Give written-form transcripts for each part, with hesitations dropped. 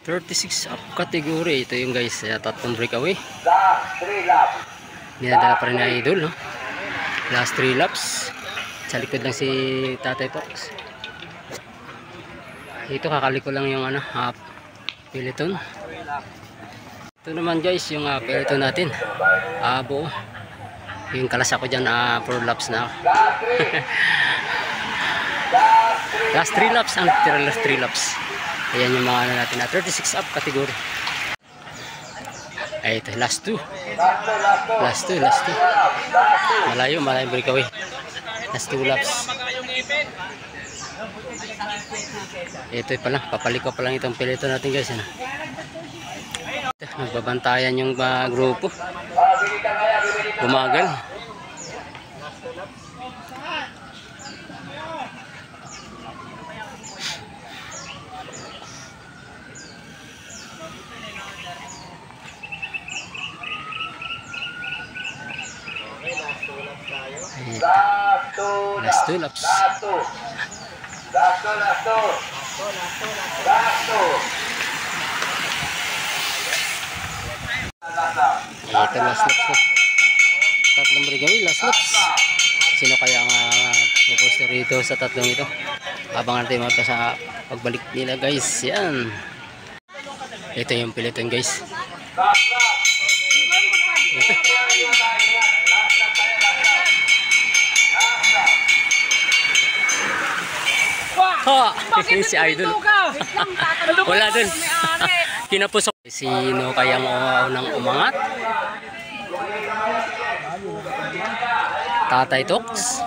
36 up category. Ito yung guys, tatlong breakaway. Dinadala pa rin na idol, no? Last 3 laps. Sa likod lang si Tatay Fox. Ito kakaliko lang yung peloton. Ito naman guys yung peloton natin. Buo. Yung kalas ako dyan 4 laps na. Last 3 laps ang tira, last 3 laps. Ayan yung mga natin na 36 up category. Ay ito, last 2. Last 2. Malayo breakaway. Last 2 laps. Ito pa lang, papaliko pa lang itong peloton natin guys. Ito, nagbabantayan yung grupo. Bumagal. Last 2 laps. Ito last laps na. Tatlong breakaway, last laps. Sino kaya ang pupusto rito sa tatlong ito? Abangan natin mga sa pagbalik nila guys. Yan. Ito yung peloton guys. Ito. Si idol. Wala dun. Kinapusok. Sino kayang unang umangat? Tatay Tox.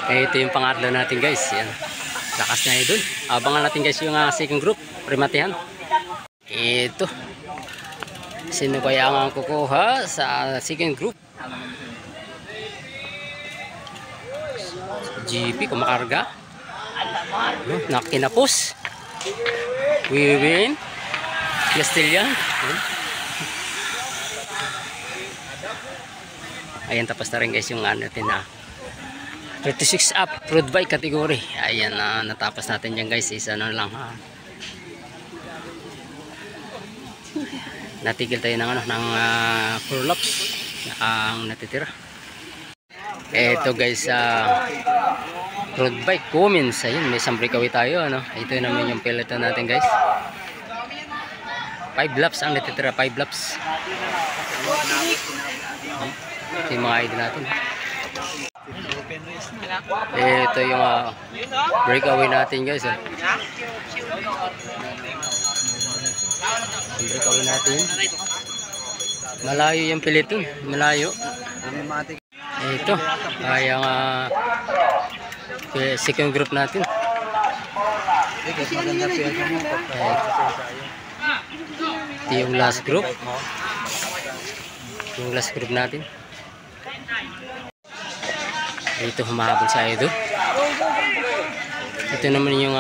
Ito yung pangatlo natin guys. Yan. Lakas na idol. Abangan natin guys yung second group. Primatihan. Ito. Sino kaya ang kukuha sa second group? GP kumakarga. Nakinapos. Wiwin. Castilian. Ayan, tapos na rin guys yung natin 36 up road bike category. Ayan, natapos natin yan guys. Isa na lang natigil tayo ng 4 laps ang natitira. Eto guys, road bike Cummins. Ayun, may isang breakaway tayo, ito naman yung peloton natin guys. 5 laps ang natitira, 5 laps. Ito yung mga idol natin. Ito yung breakaway natin guys. Yung breakaway natin. Malayo yung peloton, malayo. Ito, kaya second group natin. Ito yung last group. Yung last group natin. Ito humahabol sa idol. Ito naman yung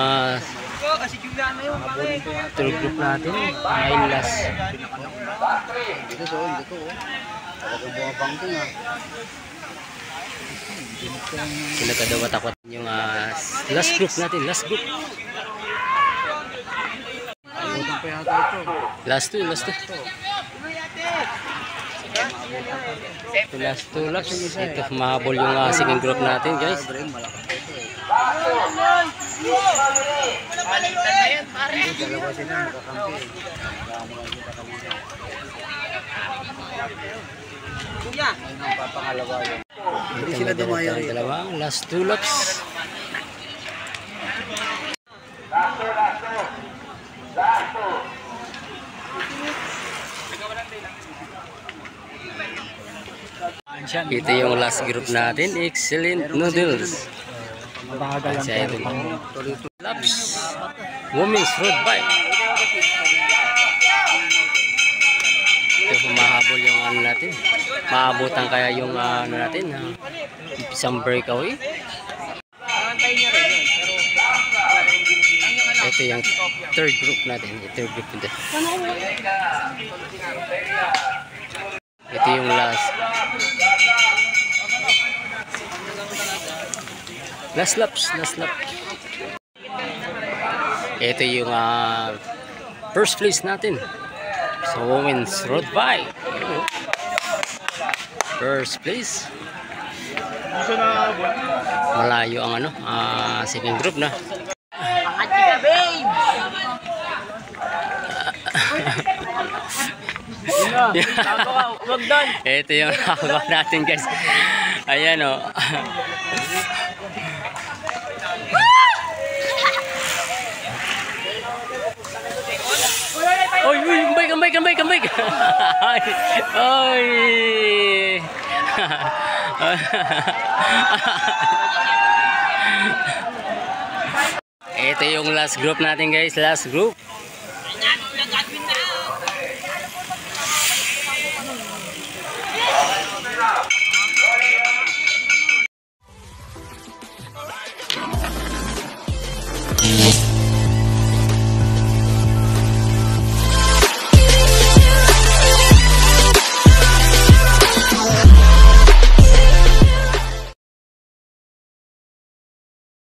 third group natin. Ay last. Kinakadawa takot yung last group natin. Last group. Last 2. Ito last 2 laps. Ito mahabol yung second group natin guys. Hindi sila dalawa. Last 2 laps. Ito yung last group natin. Excellent Noodles. Laps. Women's road bike. Ito humahabol yung natin. Maabutan kaya yung natin. Isang breakaway. Ito yung third group natin. Yung third group nito. Ito yung last. Last laps. Ito yung first place natin sa Women's Road Bike. First place. Malayo ang second group na. Ito yung nakagawa natin guys. Ayan o. Oy, kambay. Oy. Ito yung last group natin guys, last group.